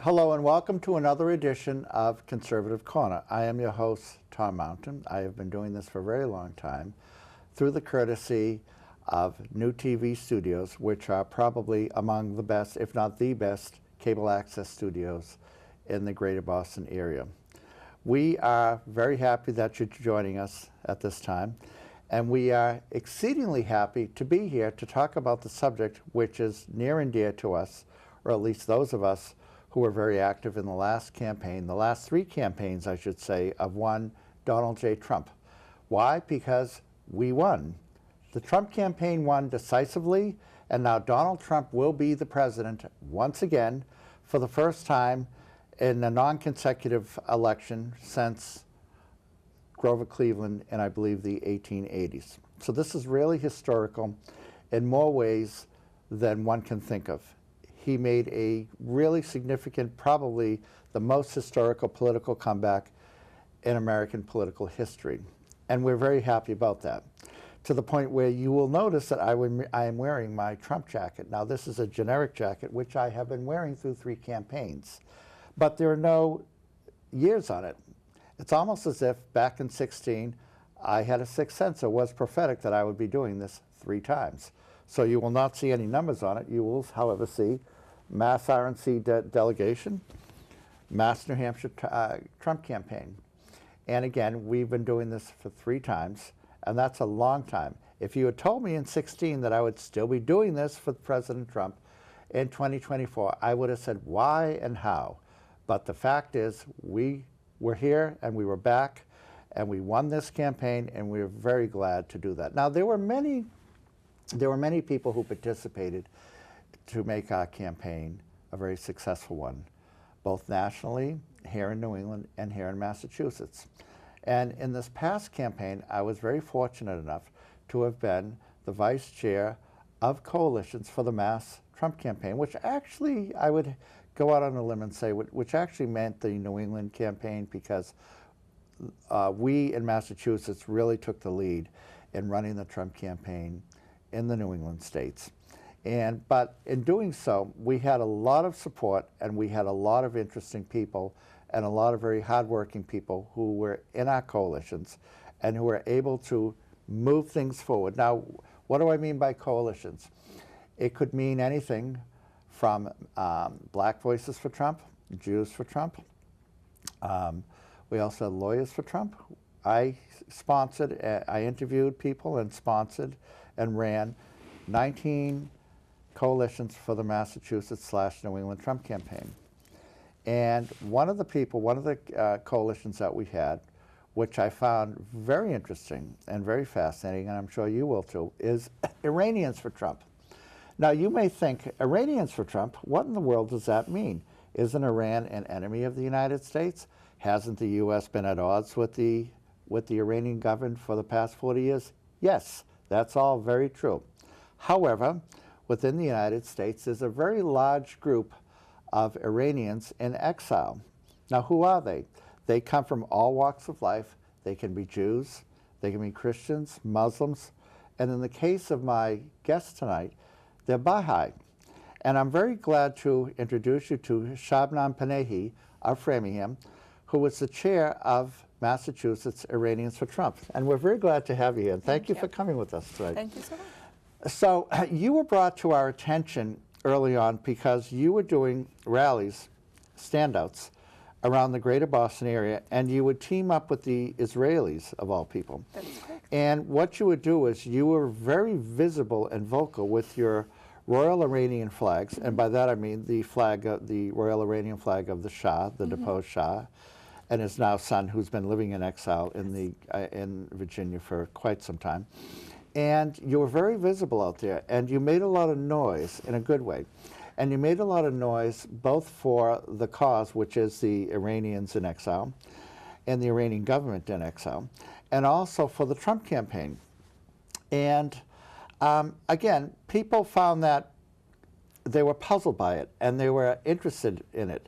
Hello and welcome to another edition of Conservative Corner. I am your host, Tom Mountain. I have been doing this for a very long time through the courtesy of New TV Studios, which are probably among the best, if not the best, cable access studios in the greater Boston area. We are very happy that you're joining us at this time, and we are exceedingly happy to be here to talk about the subject which is near and dear to us, or at least those of us who were very active in the last campaign, the last three campaigns, I should say, of one Donald J. Trump. Why? Because we won. The Trump campaign won decisively, and now Donald Trump will be the president once again for the first time in a non-consecutive election since Grover Cleveland in, I believe, the 1880s. So this is really historical in more ways than one can think of. He made a really significant, probably the most historical political comeback in American political history. And we're very happy about that, to the point where you will notice that I am wearing my Trump jacket. Now, this is a generic jacket, which I have been wearing through three campaigns, but there are no years on it. It's almost as if back in 16, I had a sixth sense, or was prophetic, that I would be doing this three times. So you will not see any numbers on it. You will, however, see Mass RNC delegation, Mass New Hampshire Trump campaign. And again, we've been doing this for three times, and that's a long time. If you had told me in 16 that I would still be doing this for President Trump in 2024, I would have said why and how. But the fact is, we were here and we were back, and we won this campaign, and we were very glad to do that. Now, there were many people who participated to make our campaign a very successful one, both nationally, here in New England, and here in Massachusetts. And in this past campaign, I was very fortunate enough to have been the vice chair of coalitions for the Mass Trump campaign, which actually, I would go out on a limb and say, which actually meant the New England campaign, because we in Massachusetts really took the lead in running the Trump campaign in the New England states. But in doing so, we had a lot of support, and we had a lot of interesting people and a lot of very hardworking people who were in our coalitions and who were able to move things forward. Now, what do I mean by coalitions? It could mean anything from Black Voices for Trump, Jews for Trump. We also had Lawyers for Trump. I interviewed people and sponsored and ran 19 coalitions for the Massachusetts/New England Trump campaign. And one of the coalitions that we had, which I found very interesting and very fascinating, and I'm sure you will too, is Iranians for Trump. Now, you may think, Iranians for Trump, what in the world does that mean? Isn't Iran an enemy of the United States? Hasn't the U.S. been at odds with the Iranian government for the past 40 years? Yes, that's all very true. However, within the United States, there's a very large group of Iranians in exile. Now, who are they? They come from all walks of life. They can be Jews, they can be Christians, Muslims, and in the case of my guest tonight, they're Baha'i. And I'm very glad to introduce you to Shabnam Panahi of Framingham, who was the chair of Massachusetts Iranians for Trump. And we're very glad to have you here. And thank you for coming with us tonight. Thank you so much. So you were brought to our attention early on because you were doing rallies, standouts, around the greater Boston area, and you would team up with the Israelis, of all people. That's correct. And what you would do is you were very visible and vocal with your Royal Iranian flags, and by that I mean the Royal Iranian flag of the Shah, the deposed Shah, and his now son, who's been living in exile in Virginia for quite some time. And you were very visible out there, and you made a lot of noise in a good way. And you made a lot of noise both for the cause, which is the Iranians in exile, and the Iranian government in exile, and also for the Trump campaign. And again, people found that they were puzzled by it, and they were interested in it.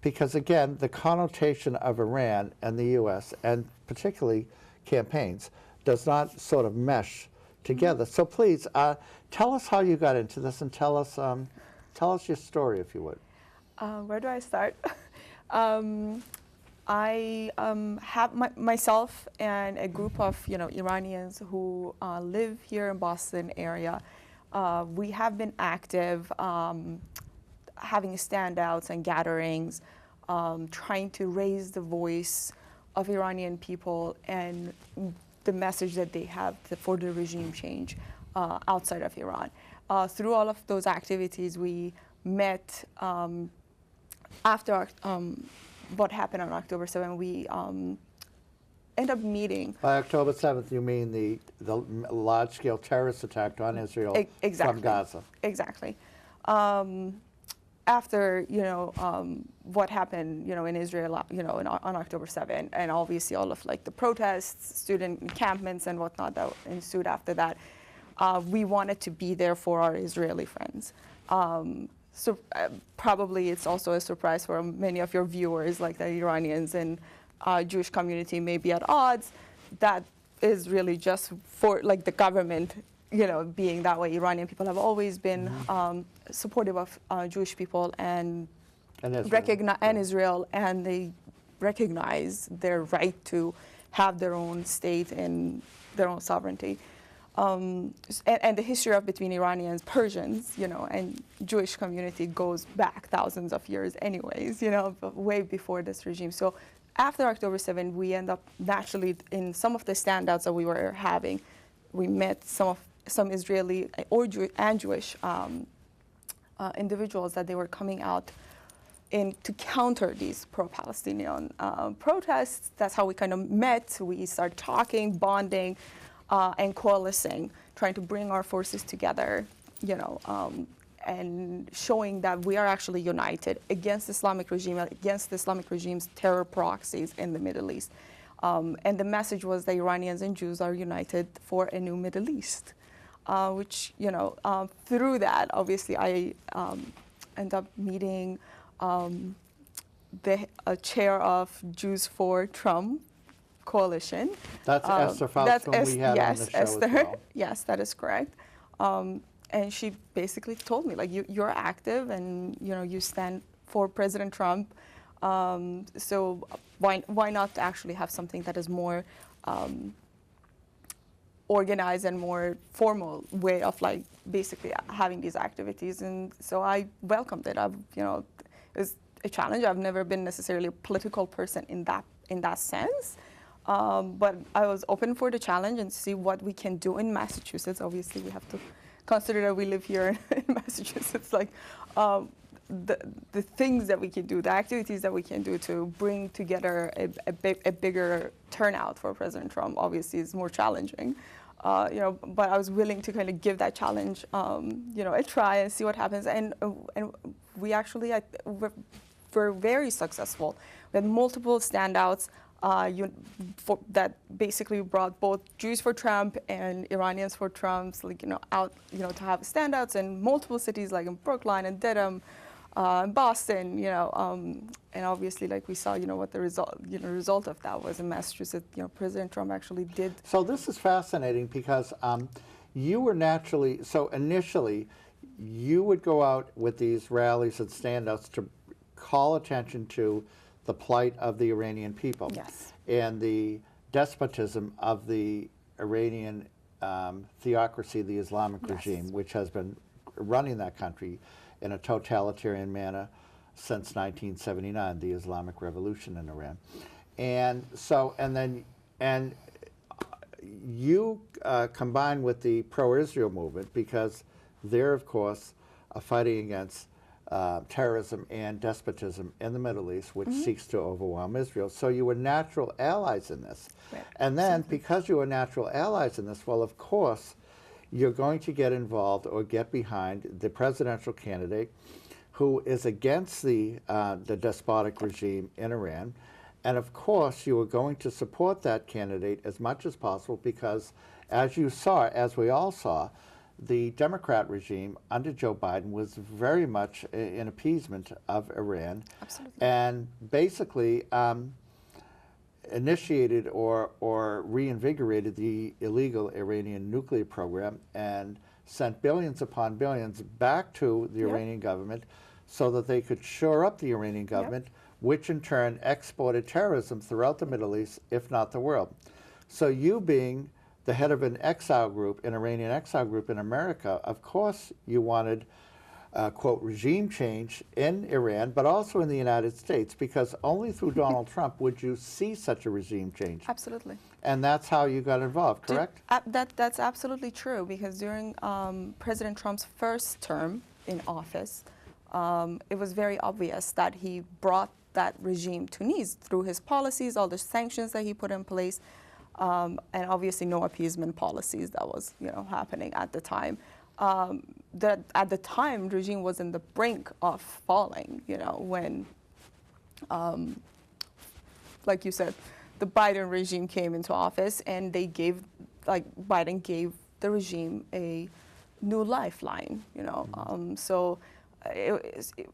Because again, the connotation of Iran and the U.S., and particularly campaigns, does not sort of mesh together. So please, tell us how you got into this, and tell us your story, if you would. Where do I start? um, I have myself and a group of Iranians who live here in Boston area. We have been active, having standouts and gatherings, trying to raise the voice of Iranian people and the message that they have for the regime change outside of Iran. Through all of those activities, we met after what happened on October 7th. We end up meeting. By October 7th, you mean the large-scale terrorist attack on Israel Exactly. from Gaza? Exactly. After what happened in Israel on October 7th, and obviously all of like the protests, student encampments and whatnot that ensued after that, we wanted to be there for our Israeli friends. So probably it's also a surprise for many of your viewers, like the Iranians and Jewish community may be at odds. That is really just for like the government, being that way. Iranian people have always been supportive of Jewish people and Israel, and they recognize their right to have their own state and their own sovereignty. And the history between Iranians, Persians, and Jewish community goes back thousands of years anyways, way before this regime. So after October 7th, we end up naturally in some of the standouts that we were having. We met some Israeli and Jewish individuals that they were coming out to counter these pro-Palestinian protests. That's how we kind of met. We started talking, bonding, and coalescing, trying to bring our forces together, and showing that we are actually united against the Islamic regime, against the Islamic regime's terror proxies in the Middle East. And the message was that Iranians and Jews are united for a new Middle East, which, through that, obviously, I end up meeting the chair of Jews for Trump coalition. That's Esther Faust, whom we had on the show Esther. as well. Yes, that is correct. And she basically told me, like, you're active and, you stand for President Trump. So why not actually have something that is more organized and more formal way of, like, basically having these activities. And so I welcomed it. It was a challenge. I've never been necessarily a political person in that sense. But I was open for the challenge and see what we can do in Massachusetts. Obviously, we have to consider that we live here in Massachusetts. Like the things that we can do, the activities that we can do to bring together a bigger turnout for President Trump. Obviously, is more challenging. But I was willing to kind of give that challenge, a try and see what happens. And we actually were very successful. We had multiple standouts. That basically brought both Jews for Trump and Iranians for Trump's, out, to have standouts in multiple cities, like in Brookline and Dedham, Boston, and obviously, like we saw, what the result of that was in Massachusetts. President Trump actually did. So this is fascinating because you were naturally, so initially, you would go out with these rallies and standouts to call attention to the plight of the Iranian people. Yes. And the despotism of the Iranian theocracy, the Islamic regime, which has been running that country in a totalitarian manner since 1979, the Islamic Revolution in Iran. And so, and you combine with the pro-Israel movement because they're, of course, fighting against terrorism and despotism in the Middle East, which seeks to overwhelm Israel. So you were natural allies in this. Right. And then, because you were natural allies in this, well, of course, you're going to get involved or get behind the presidential candidate who is against the despotic regime in Iran. And of course, you are going to support that candidate as much as possible because, as you saw, as we all saw, the Democrat regime under Joe Biden was very much in appeasement of Iran. Absolutely. And basically initiated or reinvigorated the illegal Iranian nuclear program and sent billions upon billions back to the Iranian government so that they could shore up the Iranian government, which in turn exported terrorism throughout the Middle East, if not the world. So you being the head of an exile group, an Iranian exile group in America, of course you wanted, quote, regime change in Iran, but also in the United States, because only through Donald Trump would you see such a regime change. Absolutely. And that's how you got involved, correct? That's absolutely true, because during President Trump's first term in office, it was very obvious that he brought that regime to knees through his policies, all the sanctions that he put in place, and obviously no appeasement policies that was happening at the time. That at the time, the regime was in the brink of falling, when, like you said, the Biden regime came into office, and Biden gave the regime a new lifeline, so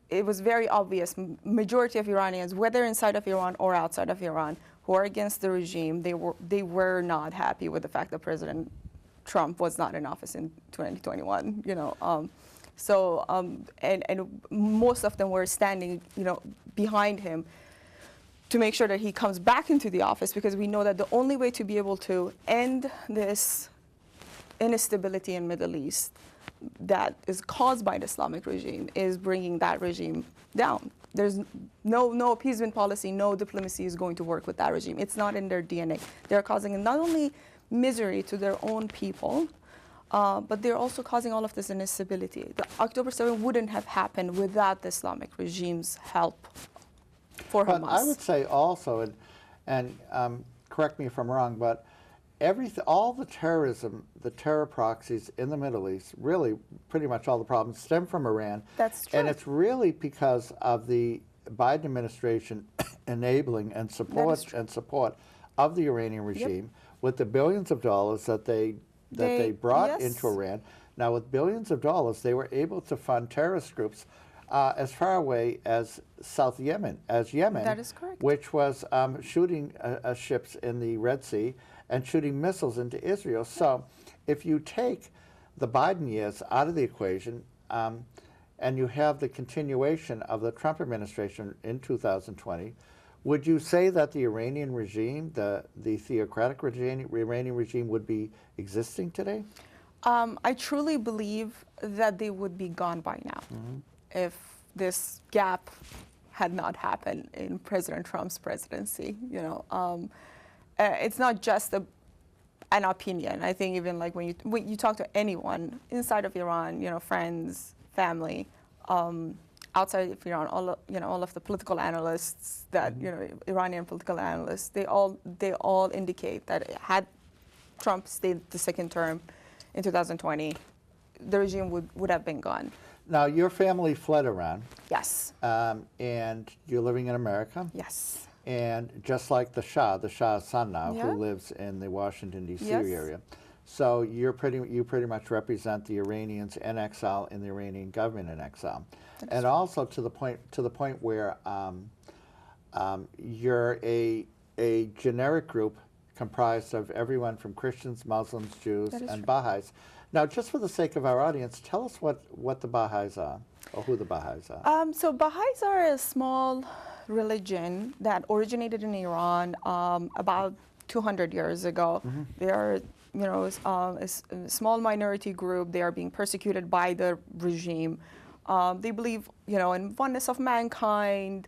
it was very obvious. Majority of Iranians, whether inside of Iran or outside of Iran, who are against the regime, they were not happy with the fact that President Trump was not in office in 2021. And most of them were standing, behind him to make sure that he comes back into the office, because we know that the only way to be able to end this instability in Middle East that is caused by the Islamic regime is bringing that regime down. There's no appeasement policy, no diplomacy is going to work with that regime. It's not in their DNA. They're causing not only misery to their own people, but they're also causing all of this instability. The October 7th wouldn't have happened without the Islamic regime's help for Hamas. But I would say also, and correct me if I'm wrong, but all the terrorism, the terror proxies in the Middle East, really pretty much all the problems stem from Iran. That's true. And it's really because of the Biden administration enabling and support of the Iranian regime with the billions of dollars that they brought into Iran. Now, with billions of dollars, they were able to fund terrorist groups as far away as Yemen. That is correct. Which was shooting ships in the Red Sea and shooting missiles into Israel. So if you take the Biden years out of the equation and you have the continuation of the Trump administration in 2020, would you say that the Iranian regime, the theocratic Iranian regime, would be existing today? I truly believe that they would be gone by now if this gap had not happened in President Trump's presidency. It's not just an opinion. I think even like when you talk to anyone inside of Iran, friends, family, outside of Iran, all of the political analysts that Iranian political analysts, they all indicate that had Trump stayed the second term in 2020, the regime would have been gone. Now, your family fled Iran. Yes. And you're living in America. Yes. And just like the Shah's son now, who lives in the Washington, D.C. area. So you pretty much represent the Iranians in exile and the Iranian government in exile. And also to the point where you're a generic group comprised of everyone from Christians, Muslims, Jews, and Baha'is. Now, just for the sake of our audience, tell us what the Baha'is are, or who the Baha'is are. So Baha'is are a small religion that originated in Iran about 200 years ago. They are, a small minority group. They are being persecuted by the regime. They believe, in oneness of mankind.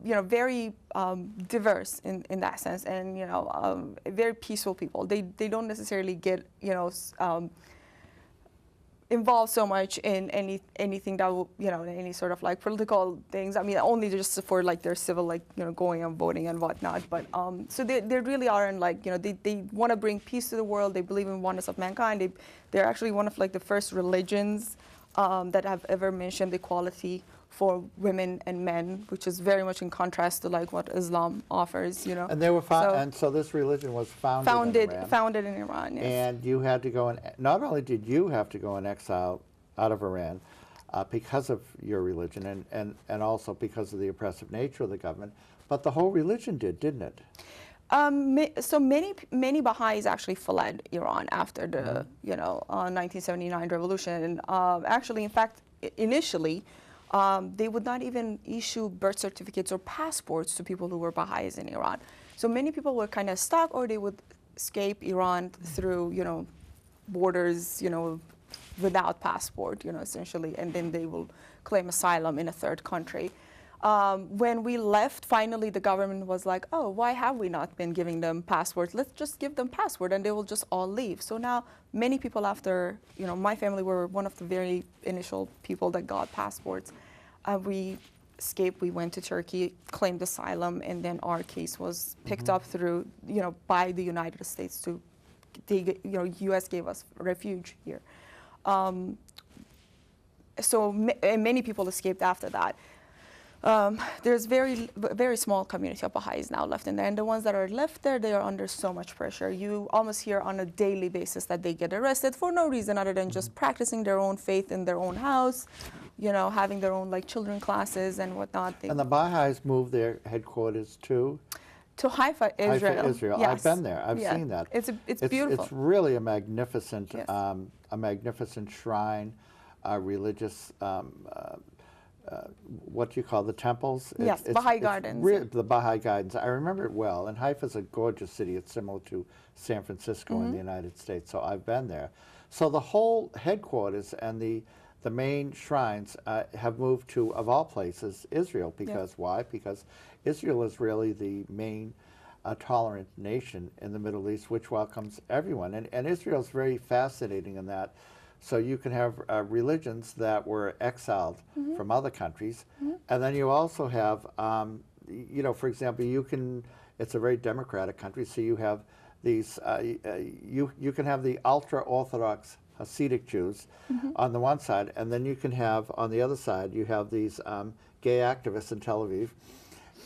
They're very diverse in that sense, and very peaceful people. They don't necessarily get involved so much in anything that will, any sort of like political things. I mean, only just for like their civil, going and voting and whatnot. But so they really aren't they want to bring peace to the world. They believe in oneness of mankind. They're actually one of like the first religions that have ever mentioned equality for women and men, which is very much in contrast to like what Islam offers, And they were and so this religion was founded in Iran. Yes. And you had to go not only did you have to go in exile out of Iran because of your religion and also because of the oppressive nature of the government, but the whole religion did, didn't it? So many Baha'is actually fled Iran after the 1979 revolution. Actually, in fact, initially, they would not even issue birth certificates or passports to people who were Baha'is in Iran. So many people were kind of stuck, or they would escape Iran through borders without passport, essentially, and then they will claim asylum in a third country. When we left, finally, the government was like, oh, why have we not been giving them passports? Let's just give them passport and they will just all leave. So now many people after, my family were one of the very initial people that got passports. We escaped, we went to Turkey, claimed asylum, and then our case was picked up through, by the United States U.S. gave us refuge here. So many people escaped after that. There's very small community of Baha'is now left in there, and the ones that are left there, they are under so much pressure. You almost hear on a daily basis that they get arrested for no reason other than just practicing their own faith in their own house, having their own children classes and whatnot. And the Baha'is moved their headquarters to Haifa, Israel. Haifa, Israel. Yes. I've been there. I've seen that. It's beautiful. It's really a magnificent, Yes. a magnificent shrine, religious. What do you call the temples? Yes, Baha'i Gardens. The Baha'i Gardens. I remember it well. And Haifa's a gorgeous city. It's similar to San Francisco in the United States. So I've been there. So the whole headquarters and the main shrines have moved to, of all places, Israel. Because why? Because Israel is really the main tolerant nation in the Middle East, which welcomes everyone. And Israel's very fascinating in that. So you can have religions that were exiled from other countries, and then you also have, for example, it's a very democratic country, so you have these, you can have the ultra-Orthodox Hasidic Jews on the one side, and then you can have, on the other side, you have these gay activists in Tel Aviv,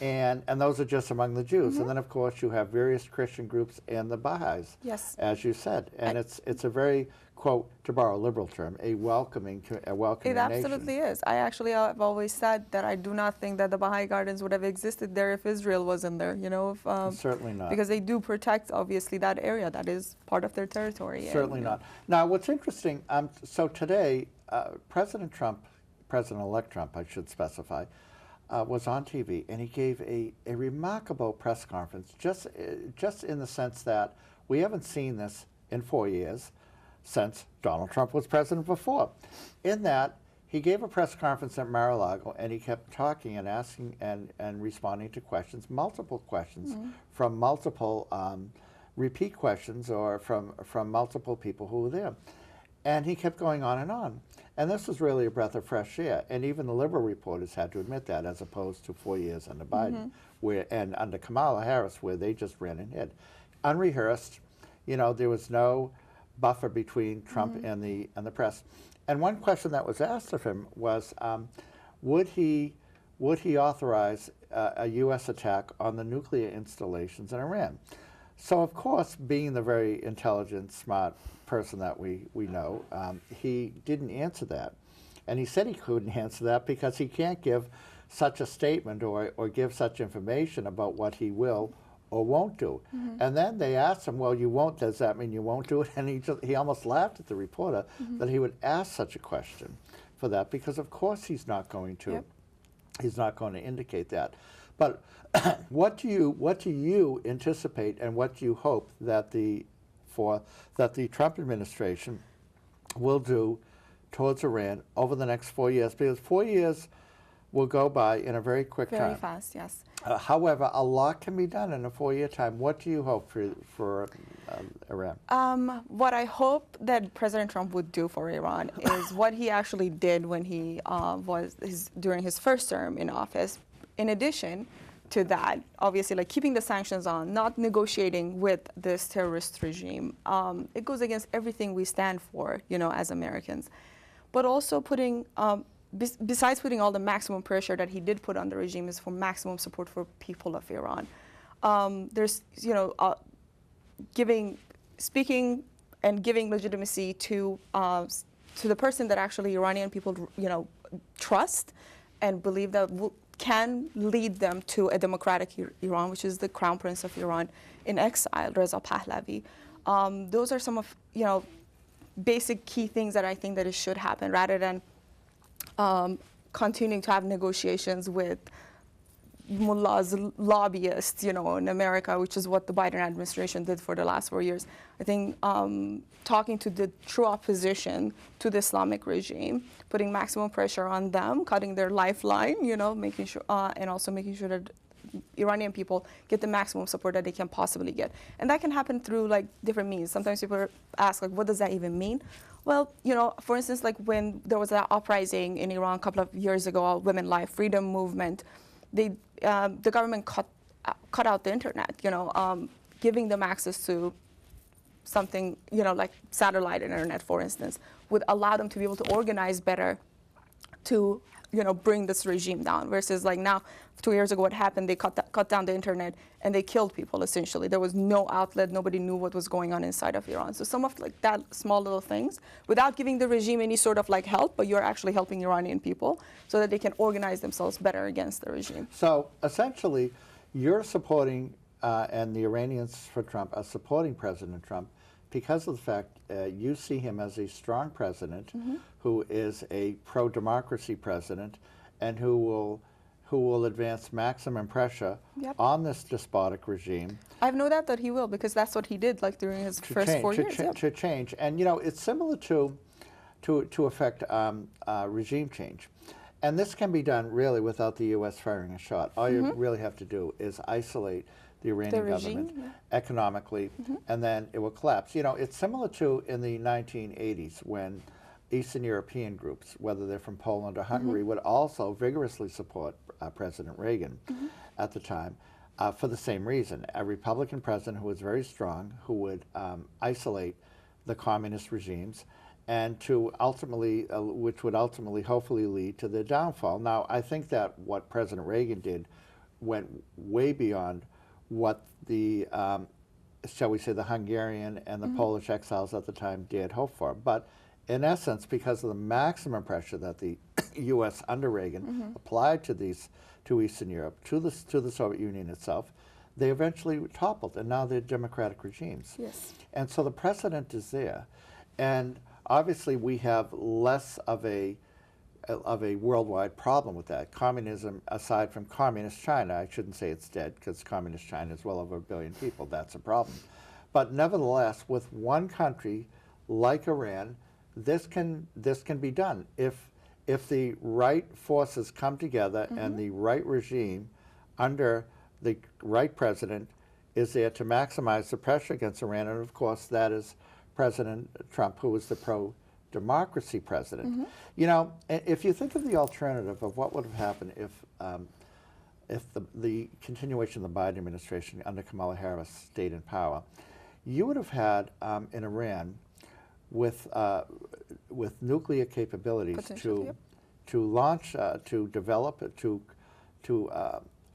and those are just among the Jews. And then, of course, you have various Christian groups and the Baha'is, as you said. And it's a very, quote, to borrow a liberal term, a welcoming It nation. absolutely is. I actually have always said that I do not think that the Baha'i Gardens would have existed there if Israel wasn't there, Certainly not. Because they do protect, obviously, that area that is part of their territory. Certainly not. Now, what's interesting, so today, President-elect Trump, I should specify, was on TV, and he gave a remarkable press conference, just in the sense that we haven't seen this in 4 years since Donald Trump was president before. In that, he gave a press conference at Mar-a-Lago, and he kept talking and asking and responding to questions, multiple questions, from multiple repeat questions or from multiple people who were there. And he kept going on and on. And this was really a breath of fresh air. And even the liberal reporters had to admit that, as opposed to 4 years under Biden, and under Kamala Harris, where they just ran and hid. Unrehearsed, there was no buffer between Trump and the press. And one question that was asked of him was, would he authorize a U.S. attack on the nuclear installations in Iran? So, of course, being the very intelligent, smart person that we know, he didn't answer that. And he said he couldn't answer that because he can't give such a statement or give such information about what he will or won't do. And then they asked him, well, you won't, does that mean you won't do it? And he almost laughed at the reporter that he would ask such a question for that, because of course he's not going to. He's not going to indicate that. But what do you anticipate, and what do you hope that the Trump administration will do towards Iran over the next 4 years? Because 4 years will go by in a very quick time. Very fast, yes. However, a lot can be done in a 4-year time. What do you hope for Iran? What I hope that President Trump would do for Iran is what he actually did when he during his first term in office. In addition to that, obviously, keeping the sanctions on, not negotiating with this terrorist regime, it goes against everything we stand for, as Americans. But also putting, besides putting all the maximum pressure that he did put on the regime, is for maximum support for people of Iran. There's, speaking and giving legitimacy to the person that actually Iranian people, trust and believe that can lead them to a democratic Iran, which is the crown prince of Iran in exile, Reza Pahlavi. Those are some of, basic key things that I think that it should happen, rather than continuing to have negotiations with mullahs, lobbyists, in America, which is what the Biden administration did for the last 4 years. I think talking to the true opposition to the Islamic regime, putting maximum pressure on them, cutting their lifeline, making sure, and also making sure that Iranian people get the maximum support that they can possibly get. And that can happen through different means. Sometimes people ask, what does that even mean? Well, for instance, when there was that uprising in Iran a couple of years ago, a Women Life Freedom movement, the government cut out the internet, giving them access to something, like satellite internet, for instance, would allow them to be able to organize better to, bring this regime down. Versus now, 2 years ago, what happened, they cut down the internet and they killed people, essentially. There was no outlet, nobody knew what was going on inside of Iran. So some of that small little things, without giving the regime any sort of help, but you're actually helping Iranian people so that they can organize themselves better against the regime. So essentially, you're supporting, and the Iranians for Trump are supporting President Trump because of the fact you see him as a strong president who is a pro-democracy president and who will advance maximum pressure on this despotic regime. I have no doubt that he will, because that's what he did during his first 4 years. To change. And it's similar to affect regime change. And this can be done really without the U.S. firing a shot. All you really have to do is isolate the Iranian government economically, and then it will collapse. It's similar to in the 1980s when Eastern European groups, whether they're from Poland or Hungary, would also vigorously support President Reagan at the time for the same reason. A Republican president who was very strong, who would isolate the communist regimes, and to ultimately, which would ultimately hopefully lead to their downfall. Now, I think that what President Reagan did went way beyond what the, shall we say, the Hungarian and the Polish exiles at the time dared hope for. But in essence, because of the maximum pressure that the U.S. under Reagan applied to Eastern Europe, to the Soviet Union itself, they eventually toppled, and now they're democratic regimes. Yes. And so the precedent is there. And obviously we have less of a worldwide problem with that. Communism, aside from communist China, I shouldn't say it's dead, because communist China is well over 1 billion people. That's a problem. But nevertheless, with one country like Iran, this can be done. If the right forces come together and the right regime under the right president is there to maximize the pressure against Iran, and of course that is President Trump, who is the pro-democracy president. If you think of the alternative of what would have happened if the continuation of the Biden administration under Kamala Harris stayed in power, you would have had in Iran with nuclear capabilities to launch, to develop, to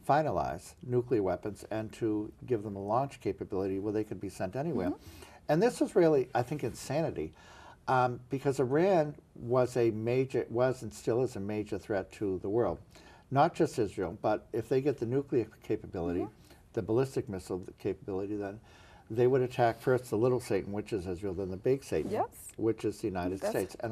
finalize nuclear weapons and to give them a launch capability where they could be sent anywhere. And this was really, I think, insanity, because Iran was and still is a major threat to the world. Not just Israel, but if they get the nuclear capability, the ballistic missile capability, then they would attack first the little Satan, which is Israel, then the big Satan, which is the United States. And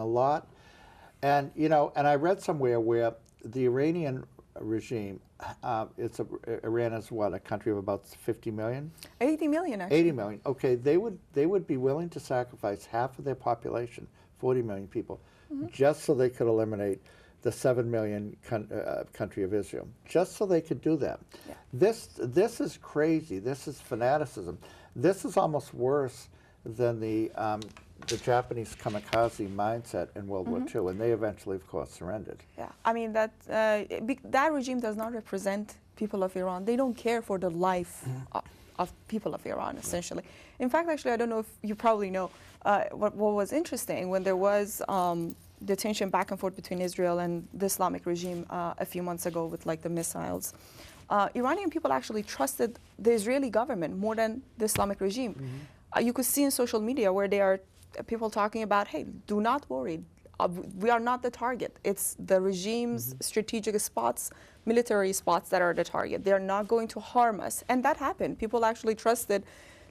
and I read somewhere where the Iranian regime, Iran is what, a country of about 50 million? 80 million, actually. 80 million. Okay, they would be willing to sacrifice half of their population, 40 million people, just so they could eliminate the 7 million country of Israel, just so they could do that. This is crazy. This is fanaticism. This is almost worse than the Japanese kamikaze mindset in World War II, and they eventually, of course, surrendered. Yeah, I mean, that regime does not represent people of Iran. They don't care for the life of people of Iran, essentially. In fact, actually, I don't know if you probably know, what was interesting when there was the tension back and forth between Israel and the Islamic regime a few months ago with the missiles. Iranian people actually trusted the Israeli government more than the Islamic regime. You could see in social media where there are people talking about, hey, do not worry, we are not the target. It's the regime's strategic spots, military spots that are the target. They're not going to harm us. And that happened. People actually trusted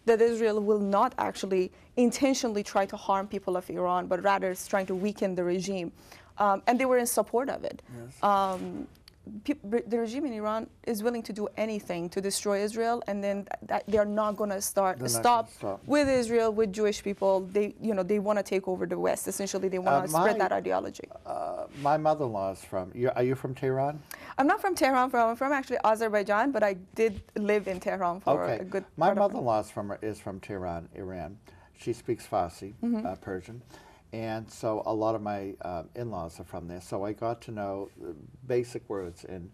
that Israel will not actually intentionally try to harm people of Iran, but rather is trying to weaken the regime. And they were in support of it. Yes. The regime in Iran is willing to do anything to destroy Israel, and then they're not going to stop with Israel, with Jewish people. They want to take over the West. Essentially, they want to spread that ideology. My mother-in-law is from. Are you from Tehran? I'm not from Tehran. I'm from actually Azerbaijan, but I did live in Tehran for a good. My mother-in-law is from Tehran, Iran. She speaks Farsi, Persian. And so a lot of my in-laws are from there. So I got to know the basic words in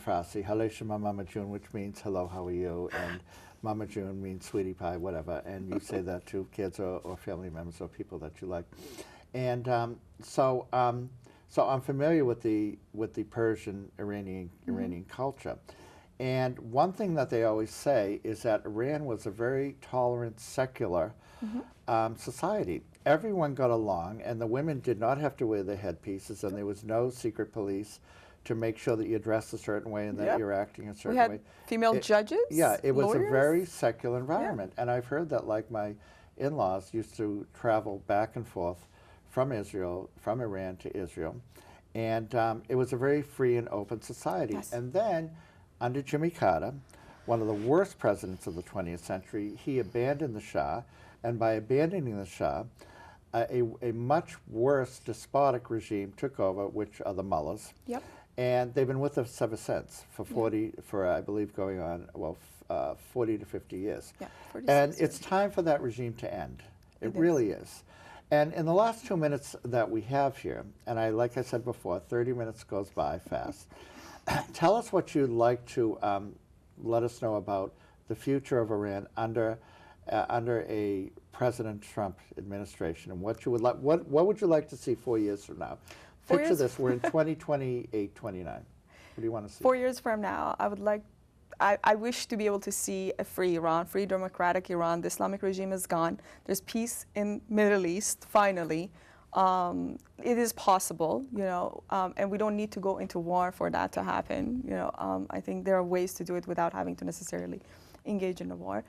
Farsi. Halay Shema Mama June, which means hello, how are you? And Mama June means sweetie pie, whatever. And you say that to kids or family members or people that you like. And so I'm familiar with the Persian Iranian culture. And one thing that they always say is that Iran was a very tolerant, secular society. Everyone got along, and the women did not have to wear their headpieces, and there was no secret police to make sure that you dressed a certain way and that you're acting a certain way. We had female judges. Yeah, it was lawyers. a very secular environment. And I've heard that, like, my in-laws used to travel back and forth from Iran to Israel. And it was a very free and open society. Yes. And then, under Jimmy Carter, one of the worst presidents of the 20th century, he abandoned the Shah. And by abandoning the Shah, a much worse despotic regime took over, which are the mullahs. Yep. And they've been with us ever since for I believe going on 40 to 50 years. Yeah, 46 and years. it's time for that regime to end. It It really is. And in the last 2 minutes that we have here, and like I said before, 30 minutes goes by fast. Tell us what you'd like to let us know about the future of Iran under a President Trump administration, and what you would like. What would you like to see 4 years from now? Picture this: we're in 2028, 29. What do you want to see? 4 years from now, I wish to be able to see a free Iran, free democratic Iran. The Islamic regime is gone. There's peace in Middle East, finally. It is possible, and we don't need to go into war for that to happen. I think there are ways to do it without having to necessarily engage in a war.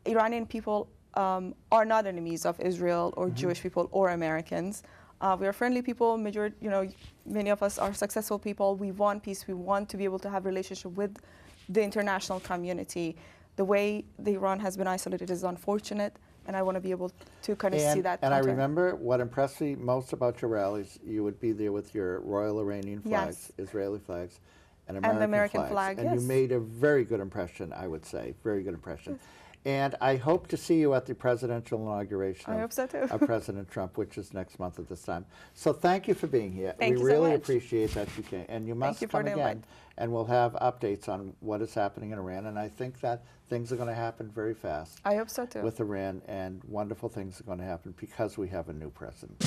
Iranian people are not enemies of Israel or Jewish people or Americans. We are friendly people. Many of us are successful people. We want peace. We want to be able to have relationship with the international community. The way Iran has been isolated is unfortunate, and I want to be able to kind of see that. And I remember what impressed me most about your rallies. You would be there with your Royal Iranian flags, Israeli flags, and American flags. And you made a very good impression, I would say, very good impression. And I hope to see you at the presidential inauguration of President Trump, which is next month at this time. So thank you for being here. Thank you so really much. appreciate that you came. And you must come again. And we'll have updates on what is happening in Iran. And I think that things are going to happen very fast. I hope so too. With Iran, and wonderful things are going to happen because we have a new president.